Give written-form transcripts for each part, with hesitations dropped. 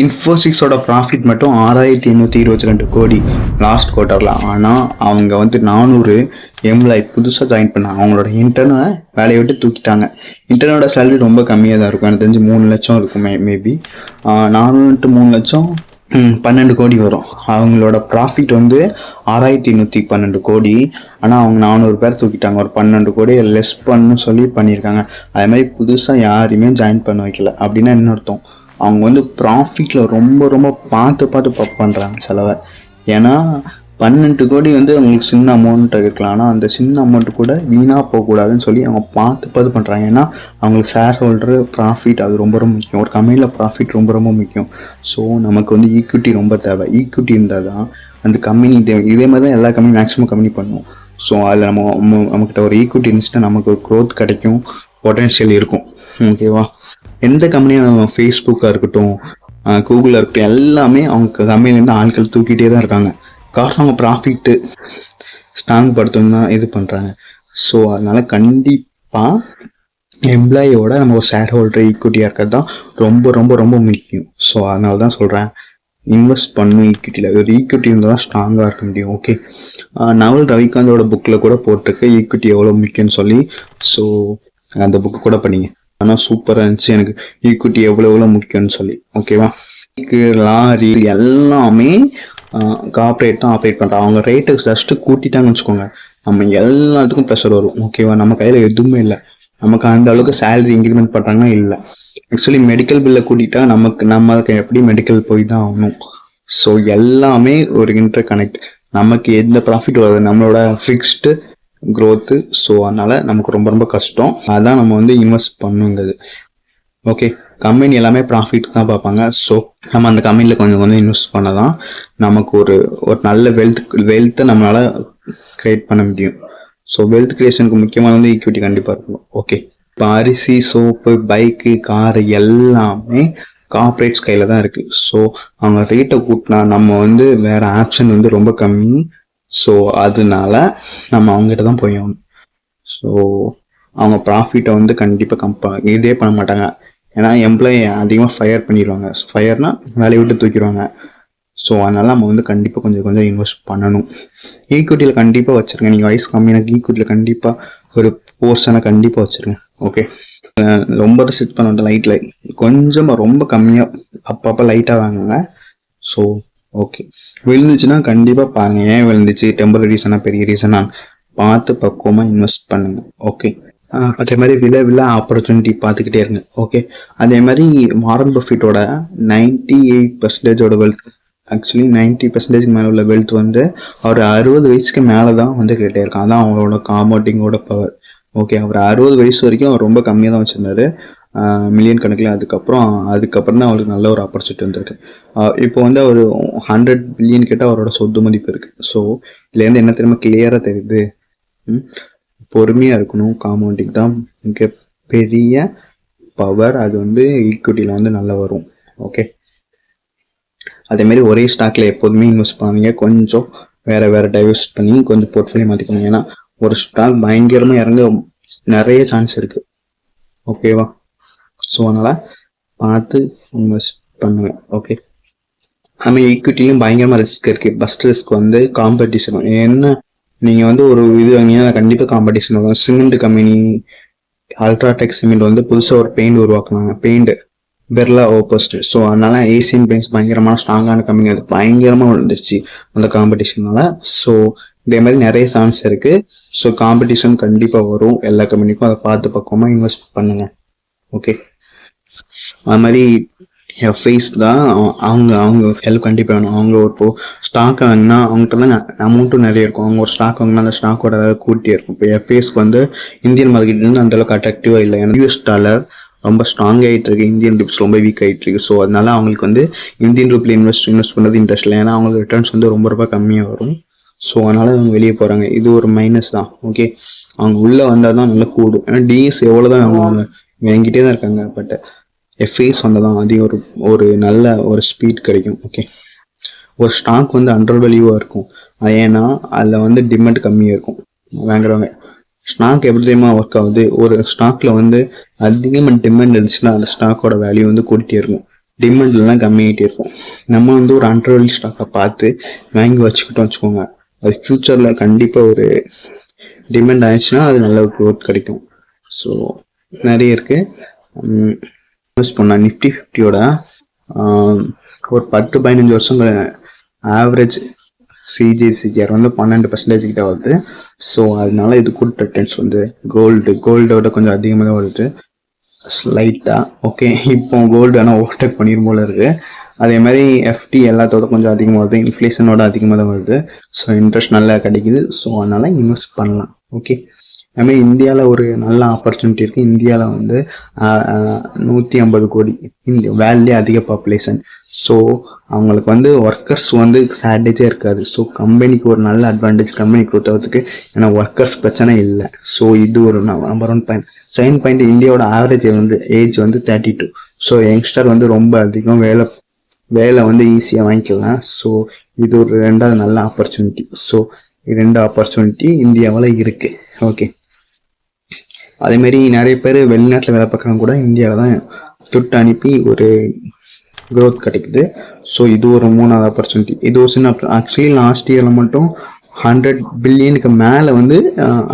இன்ஃபோசிஸோட profit மட்டும் 6,822 கோடி last குவார்ட்டரில். ஆனால் அவங்க வந்து 400 எம்ப்ளாய் புதுசாக ஜாயின் பண்ணாங்க. அவங்களோட இன்டர்னை வேலையை விட்டு தூக்கிட்டாங்க. இன்டர்னோட சேலரி ரொம்ப கம்மியாக தான் இருக்கும், எனக்கு தெரிஞ்சு 3 லட்சம் இருக்கும் மேபி. 400 3 லட்சம் 12 கோடி வரும். அவங்களோட ப்ராஃபிட் வந்து 6,112 கோடி. ஆனால் அவங்க 400 பேர் தூக்கிட்டாங்க. ஒரு 12 கோடி லெஸ் பண்ணு சொல்லி பண்ணியிருக்காங்க. அதே மாதிரி புதுசாக யாரையுமே ஜாயின் பண்ண வைக்கல. அப்படின்னா என்ன அர்த்தம்? அவங்க வந்து ப்ராஃபிட்டில் ரொம்ப ரொம்ப பார்த்து பண்ணுறாங்க செலவை. ஏன்னா 12 கோடி வந்து அவங்களுக்கு சின்ன அமௌண்ட் இருக்கலாம், ஆனால் அந்த சின்ன அமௌண்ட்டு கூட வீணாக போகக்கூடாதுன்னு சொல்லி அவங்க பார்த்து பண்ணுறாங்க. ஏன்னா அவங்களுக்கு ஷேர் ஹோல்டரு ப்ராஃபிட் அது ரொம்ப ரொம்ப முக்கியம். ஒரு கம்பெனியில் ப்ராஃபிட் ரொம்ப ரொம்ப முக்கியம். ஸோ நமக்கு வந்து ஈக்விட்டி ரொம்ப தேவை. ஈக்விட்டி இருந்தால் தான் அந்த கம்பெனி தேவை. இதே மாதிரி தான் எல்லா கம்பெனி மேக்ஸிமம் கம்பெனி பண்ணுவோம். ஸோ அதில் நம்மக்கிட்ட ஒரு ஈக்விட்டி இருந்துச்சுன்னா நமக்கு ஒரு க்ரோத் கிடைக்கும், பொட்டென்ஷியல் இருக்கும். ஓகேவா? எந்த கம்பெனியாக இருந்தாலும் ஃபேஸ்புக்காக இருக்கட்டும், கூகுளாக இருக்கட்டும், எல்லாமே அவங்க கம்பெனிலேருந்து ஆட்கள் தூக்கிட்டே தான் இருக்காங்க. காரணம் அவங்க ப்ராஃபிட்டு ஸ்ட்ராங் படுத்தணும் தான் இது பண்ணுறாங்க. ஸோ அதனால் கண்டிப்பாக எம்ப்ளாயோட நம்ம ஒரு ஷேர் ஹோல்டர் ஈக்விட்டியாக இருக்கிறது தான் ரொம்ப ரொம்ப ரொம்ப முக்கியம். ஸோ அதனால தான் சொல்கிறேன், இன்வெஸ்ட் பண்ணணும் ஈக்விட்டியில். ஒரு ஈக்விட்டி இருந்தால் தான் ஸ்ட்ராங்காக இருக்க முடியும். ஓகே, நவல் ரவிகாந்தோட புக்கில் கூட போட்டிருக்கு ஈக்விட்டி எவ்வளோ முக்கியம்னு சொல்லி. ஸோ அந்த புக்கு கூட பண்ணிங்க. ஆனால் சூப்பராக இருந்துச்சு எனக்கு, ஈக்விட்டி எவ்வளோ முக்கியம்னு சொல்லி. ஓகேவா? லாரி எல்லாமே கார்பரேட் தான் ஆப்ரேட் பண்ணுறாங்க. அவங்க ரேட்டை ஜஸ்ட்டு கூட்டிட்டாங்கன்னு வச்சுக்கோங்க, நம்ம எல்லாத்துக்கும் ப்ரெஷர் வரும். ஓகேவா? நம்ம கையில் எதுவுமே இல்லை. நமக்கு அந்த அளவுக்கு சேலரி இன்க்ரிமெண்ட் பண்ணுறாங்கன்னா இல்லை. ஆக்சுவலி மெடிக்கல் பில்லை கூட்டிட்டா நம்ம அதுக்கு எப்படி மெடிக்கல் போய் தான் ஆகணும். ஸோ எல்லாமே ஒரு இன்டர் கனெக்ட். நமக்கு எந்த ப்ராஃபிட் வருது, நம்மளோட ஃபிக்ஸ்டு க்ரோத்து. ஸோ அதனால் நமக்கு ரொம்ப ரொம்ப கஷ்டம். அதான் நம்ம வந்து இன்வெஸ்ட் பண்ணுங்கிறது. ஓகே, கம்பெனி எல்லாமே ப்ராஃபிட் தான் பார்ப்பாங்க. ஸோ நம்ம அந்த கம்பெனியில் கொஞ்சம் இன்வெஸ்ட் பண்ண தான் நமக்கு ஒரு நல்ல வெல்த்தை நம்மளால் க்ரியேட் பண்ண முடியும். ஸோ வெல்த் க்ரியேஷனுக்கு முக்கியமான வந்து ஈக்விட்டி கண்டிப்பாக இருக்கணும். ஓகே, இப்போ அரிசி, சோப்பு, பைக்கு, காரு எல்லாமே கார்பரேட்ஸ் கையில் தான் இருக்குது. ஸோ அவங்க ரேட்டை கூட்டினா நம்ம வந்து வேறு ஆப்ஷன் வந்து ரொம்ப கம்மி. ஸோ அதனால நம்ம அவங்ககிட்ட தான் போய் ஆகணும். ஸோ அவங்க ப்ராஃபிட்டை வந்து கண்டிப்பாக இதே பண்ண மாட்டாங்க. ஏன்னா எம்ப்ளாயி அதிகமாக ஃபயர் பண்ணிடுவாங்க. ஃபயர்னா வேலையை விட்டு தூக்கிடுவாங்க. ஸோ அதனால் நம்ம வந்து கண்டிப்பாக கொஞ்சம் இன்வெஸ்ட் பண்ணணும். ஈக்விட்டியில் கண்டிப்பாக வச்சுருங்க. நீங்கள் வயசு கம்மியாக ஈக்விட்டியில் கண்டிப்பாக ஒரு போர்ஷனை கண்டிப்பாக வச்சுருங்க. ஓகே, ரொம்ப செட் பண்ண வேண்டாம். லைட்டில் கொஞ்சமாக ரொம்ப கம்மியாக அப்பப்போ லைட்டாக வாங்குங்க. ஸோ ஓகே, விழுந்துச்சுன்னா கண்டிப்பாக பாருங்கள், ஏன் விழுந்துச்சு, டெம்பரரி ரீசனாக பெரிய ரீசனாக பார்த்து பக்குவமாக இன்வெஸ்ட் பண்ணுங்கள். ஓகே, அதே மாதிரி வில ஆப்பர்ச்சுனிட்டி பார்த்துக்கிட்டே இருங்க. ஓகே, அதே மாதிரி வாரன் பஃபெட்டோட 98% வெல்த், ஆக்சுவலி 90% மேலே உள்ள வெல்த் வந்து அவர் 60 வயசுக்கு மேலே தான் வந்து கேட்டே இருக்கான். அதான் அவங்களோட காம்பவுண்டிங்கோட பவர். ஓகே, அவர் 60 வயசு வரைக்கும் அவர் ரொம்ப கம்மியாக தான் வச்சுருந்தாரு, மில்லியன் கணக்கில். அதுக்கப்புறம் தான் அவருக்கு நல்ல ஒரு ஆப்பர்ச்சுனிட்டி வந்திருக்கு. இப்போ வந்து அவர் 100 பில்லியன் கிட்ட அவரோட சொத்து மதிப்பு இருக்குது. ஸோ இதுலேருந்து என்ன தெரியுமா கிளியராக தெரியுது, பொறுமையாக இருக்கணும். காம்பவுண்டிங் தான் மிக பெரிய பவர். அது வந்து ஈக்விட்டியில் வந்து நல்லா வரும். ஓகே, அதேமாரி ஒரே ஸ்டாக்கில் எப்போதுமே இன்வெஸ்ட் பண்ணுவீங்க. கொஞ்சம் வேறு டைவர்ஸ்ட் பண்ணி கொஞ்சம் போர்ட்ஃபோலியோ மாற்றிக்கணும். ஏன்னா ஒரு ஸ்டாக் பயங்கரமாக இறங்க நிறைய சான்ஸ் இருக்குது. ஓகேவா? ஸோ அதனால் பார்த்து இன்வெஸ்ட் பண்ணுவேன். ஓகே, நம்ம ஈக்விட்டிலையும் பயங்கரமாக ரிஸ்க் இருக்குது. ஃபஸ்ட் ரிஸ்க் வந்து காம்படிஷன். என்ன, நீங்கள் வந்து ஒரு இது வாங்கினீங்கன்னா கண்டிப்பாக காம்படிஷன் வரும். சிமெண்ட் கம்பெனி அல்ட்ராடெக் சிமெண்ட் வந்து புதுசாக ஒரு பெயிண்ட் உருவாக்குனாங்க, பெயிண்ட் பெர்லா ஓப்போஸ்ட். ஸோ அதனால ஏசியன் பெயிண்ட்ஸ் பயங்கரமான ஸ்ட்ராங்கான கம்பெனி, அது பயங்கரமாக விழுந்துருச்சு அந்த காம்படிஷனால. ஸோ இதே மாதிரி நிறைய சான்ஸ் இருக்குது. ஸோ காம்படிஷன் கண்டிப்பாக வரும் எல்லா கம்பெனிக்கும். அதை பார்த்து பக்கமாக இன்வெஸ்ட் பண்ணுங்கள். ஓகே, அது மாதிரி எஃப்ஐஸ் தான் அவங்க ஹெல்ப் கண்டிப்பாக வேணும். அவங்க இப்போ ஸ்டாக் வாங்கினா அவங்ககிட்ட தான் அமௌண்ட்டும் நிறைய இருக்கும். அவங்க ஒரு ஸ்டாக் வாங்கினா அந்த ஸ்டாக்கோட ஏதாவது கூட்டியே இருக்கும். இப்போ எஃப்ஐஸ்க்கு வந்து இந்தியன் மார்க்கெட்லேருந்து அந்தளவுக்கு அட்ராக்டிவாக இல்லை. ஏன்னா யூஎஸ் டாலர் ரொம்ப ஸ்ட்ராங் ஆகிட்டு இருக்கு, இந்தியன் ருப்ஸ் ரொம்ப வீக் ஆகிட்டு இருக்கு. ஸோ அதனால அவங்களுக்கு வந்து இந்தியன் ரூப்பில் இன்வெஸ்ட் பண்ணுறது இன்ட்ரெஸ்ட் இல்லை. ஏன்னா அவங்களுக்கு ரிட்டர்ன்ஸ் வந்து ரொம்ப கம்மியாக வரும். ஸோ அதனால் அவங்க வெளியே போகிறாங்க. இது ஒரு மைனஸ் தான். ஓகே, அவங்க உள்ளே வந்தால் தான் நல்லா கூடும். ஏன்னா டிஎஸ் எவ்வளோ தான் அவங்க வாங்கிட்டே தான் இருக்காங்க. பட் எஃப்ஐஸ் வந்தால் அதிகம் ஒரு நல்ல ஒரு ஸ்பீட் கிடைக்கும். ஓகே, ஒரு ஸ்டாக் வந்து அண்டர் வேல்யூவாக இருக்கும். ஏன்னா அதில் வந்து டிமாண்ட் கம்மியாக இருக்கும் வாங்குறவங்க. ஸ்டாக் எப்படி தெரியுமா ஒர்க் ஆகுது, ஒரு ஸ்டாக்கில் வந்து அதிகமாக டிமாண்ட் இருந்துச்சுன்னா அந்த ஸ்டாக்கோட வேல்யூ வந்து கூட்டிகிட்டே இருக்கும். டிமாண்ட்லாம் கம்மியாகிட்டே இருக்கும். நம்ம வந்து ஒரு அண்டர்வேல்யூ ஸ்டாக்கை பார்த்து வாங்கி வச்சுக்கிட்டோம் வச்சுக்கோங்க, அது ஃப்யூச்சரில் கண்டிப்பாக ஒரு டிமாண்ட் ஆயிடுச்சுன்னா அது நல்ல க்ரோத் கிடைக்கும். ஸோ நிறைய இருக்குது. இன்வெஸ்ட் பண்ணால் நிஃப்டி 50யோட ஒரு 10-15 வருஷம் ஆவரேஜ் சிஜிஆர் வந்து 12% கிட்ட வருது. ஸோ அதனால இது குட் ரிட்டர்ன்ஸ் வந்து கோல்டோட கொஞ்சம் அதிகமாக தான் வருது ஸ்லைட்டாக. ஓகே, இப்போ கோல்டு ஆனால் ஓவர்டேக் பண்ணிடும் போல இருக்குது. அதே மாதிரி எஃப்டி எல்லாத்தோட கொஞ்சம் அதிகமாக வருது, இன்ஃப்ளேஷனோட அதிகமாக தான் வருது. ஸோ இன்ட்ரெஸ்ட் நல்லா கிடைக்குது. ஸோ அதனால் இன்வெஸ்ட் பண்ணலாம். ஓகே, அதுமாதிரி இந்தியாவில் ஒரு நல்ல ஆப்பர்ச்சுனிட்டி இருக்குது. இந்தியாவில் வந்து 150 கோடி வேல்யூ அதிக பாப்புலேஷன். ஸோ அவங்களுக்கு வந்து ஒர்க்கர்ஸ் வந்து ஷார்டேஜே இருக்காது. ஸோ கம்பெனிக்கு ஒரு நல்ல அட்வான்டேஜ், கம்பெனி க்ரோத் ஆகிறதுக்கு. ஏன்னா ஒர்க்கர்ஸ் பிரச்சனை இல்லை. ஸோ இது ஒரு நம்பர் 1 பாயிண்ட். செகண்ட் பாயிண்ட், இந்தியாவோட ஆவரேஜ் வந்து ஏஜ் வந்து 32. ஸோ யங்ஸ்டர் வந்து ரொம்ப அதிகம், வேலை வந்து ஈஸியாக வாங்கிக்கலாம். ஸோ இது ஒரு 2வது நல்ல ஆப்பர்ச்சுனிட்டி. ஸோ 2 ஆப்பர்ச்சுனிட்டி இந்தியாவில் இருக்குது. ஓகே, அதேமாரி நிறைய பேர் வெளிநாட்டில் வேலை பார்க்குறவங்க கூட இந்தியாவில் தான் துட்டு அனுப்பி ஒரு க்ரோத் கிடைக்குது. ஸோ இது ஒரு 3வது ஆப்பர்ச்சுனிட்டி. இது ஒரு சின்ன ஆக்சுவலி லாஸ்ட் இயரில் மட்டும் 100 பில்லியனுக்கு மேலே வந்து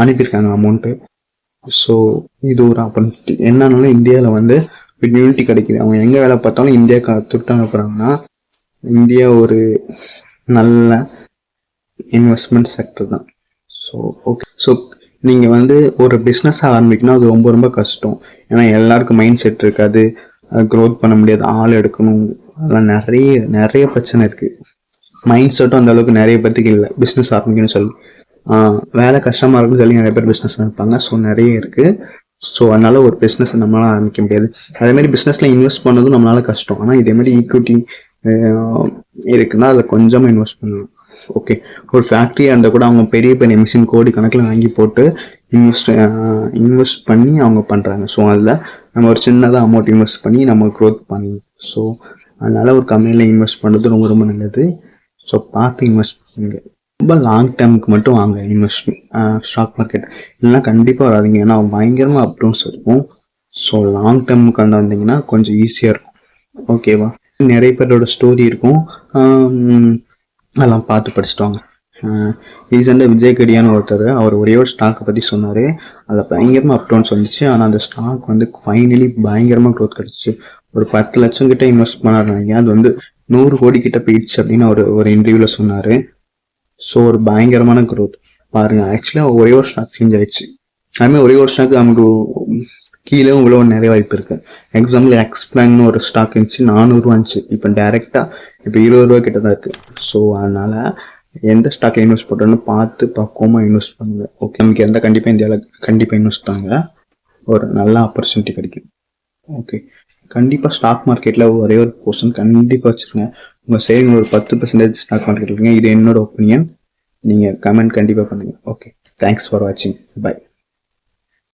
அனுப்பியிருக்காங்க அமௌண்ட்டு. ஸோ இது ஒரு ஆப்பர்ச்சுனிட்டி. என்னன்னாலும் இந்தியாவில் வந்து யூனிட்டி கிடைக்குது. அவங்க எங்கே வேலை பார்த்தாலும் இந்தியா துட்டு அனுப்புகிறாங்கன்னா இந்தியா ஒரு நல்ல இன்வெஸ்ட்மெண்ட் செக்டர் தான். ஸோ ஓகே, ஸோ நீங்கள் வந்து ஒரு பிஸ்னஸ் ஆரம்பிக்கணும், அது ரொம்ப ரொம்ப கஷ்டம். ஏன்னா எல்லாருக்கும் மைண்ட் செட் இருக்காது, க்ரோத் பண்ண முடியாது, ஆள் எடுக்கணும், அதெல்லாம் நிறைய பிரச்சனை இருக்குது. மைண்ட் செட்டும் அந்த அளவுக்கு நிறைய பேத்துக்கு இல்லை பிஸ்னஸ் ஆரம்பிக்கணும்னு சொல்லி. வேலை கஷ்டமாக இருக்குன்னு சொல்லி நிறைய பேர் பிஸ்னஸ் ஆரம்பிப்பாங்க. ஸோ நிறைய இருக்குது. ஸோ அதனால ஒரு பிஸ்னஸை நம்மளால் ஆரம்பிக்க முடியாது. அதேமாதிரி பிஸ்னஸில் இன்வெஸ்ட் பண்ணதும் நம்மளால கஷ்டம். ஆனால் இதேமாதிரி ஈக்விட்டி இருக்குன்னா அதில் கொஞ்சமாக இன்வெஸ்ட் பண்ணலாம். ஓகே, ஒரு ஃபேக்ட்ரியாக இருந்தால் கூட அவங்க பெரிய பெரிய மிஷின் கோடி கணக்கில் வாங்கி போட்டு இன்வெஸ்ட் பண்ணி அவங்க பண்ணுறாங்க. ஸோ அதில் நம்ம ஒரு சின்னதாக அமௌண்ட் இன்வெஸ்ட் பண்ணி நம்ம க்ரோத் பண்ணலாம். ஸோ அதனால் ஒரு கம்பெனியில் இன்வெஸ்ட் பண்ணுறது ரொம்ப ரொம்ப நல்லது. ஸோ பார்த்து இன்வெஸ்ட் பண்ணுங்க. ரொம்ப லாங் டேர்முக்கு மட்டும் வாங்க இன்வெஸ்ட்மெண்ட் ஸ்டாக் மார்க்கெட். இல்லைனா கண்டிப்பாக வராதிங்க, ஏன்னா பயங்கரமாக அப்டவுன்ஸ் இருக்கும். ஸோ லாங் டேர்முக்கு வந்தீங்கன்னா கொஞ்சம் ஈஸியாக இருக்கும். ஓகேவா? நிறைய பேரோட ஸ்டோரி இருக்கும், அதெல்லாம் பார்த்து படிச்சுட்டு வாங்க. ரீசெண்டாக விஜய் கடியான்னு ஒருத்தர், அவர் ஒரே ஒரு ஸ்டாக்கை பற்றி சொன்னார். அதில் பயங்கரமாக அப்டவுன்ஸ் வந்துச்சு. ஆனால் அந்த ஸ்டாக் வந்து ஃபைனலி பயங்கரமாக க்ரோத் கிடச்சிச்சு. ஒரு 10 லட்சம் கிட்ட இன்வெஸ்ட் பண்ணாருங்க, அது வந்து 100 கோடி கிட்ட போயிடுச்சு அப்படின்னு ஒரு இன்டர்வியூவில் சொன்னார். ஸோ ஒரு பயங்கரமான க்ரோத் பாருங்கள். ஆக்சுவலாக ஒரே ஒரு ஸ்டாக் சேஞ்ச் ஆயிடுச்சு. அதுமாதிரி ஒரே ஒரு ஸ்டாக் நமக்கு கீழே இவ்வளோ நிறைய வாய்ப்பு இருக்குது. எக்ஸாம்பிள் எக்ஸ்பிளாங்னு ஒரு ஸ்டாக் இருந்துச்சு, 400 ரூபா இருந்துச்சு. இப்போ டேரெக்டாக இப்போ 20 ரூபா கிட்ட தான் இருக்குது. ஸோ அதனால் எந்த ஸ்டாக்கில் இன்வெஸ்ட் பண்ணுறோன்னு பார்த்து பக்குவமாக இன்வெஸ்ட் பண்ணுங்க. ஓகே, நமக்கு கண்டிப்பாக இந்தியாவில் கண்டிப்பாக இன்வெஸ்ட் பண்ணுங்க, ஒரு நல்ல ஆப்பர்ச்சுனிட்டி கிடைக்கும். ஓகே, கண்டிப்பாக ஸ்டாக் மார்க்கெட்டில் ஒரே ஒரு போர்ஷன் கண்டிப்பாக வச்சுருங்க. உங்கள் சேவிங் ஒரு 10% ஸ்டாக் மார்க்கெட் இருக்குங்க. இது என்னோட ஒப்பீனியன். நீங்கள் கமெண்ட் கண்டிப்பாக பண்ணுங்கள். ஓகே, தேங்க்ஸ் ஃபார் வாட்சிங். பை.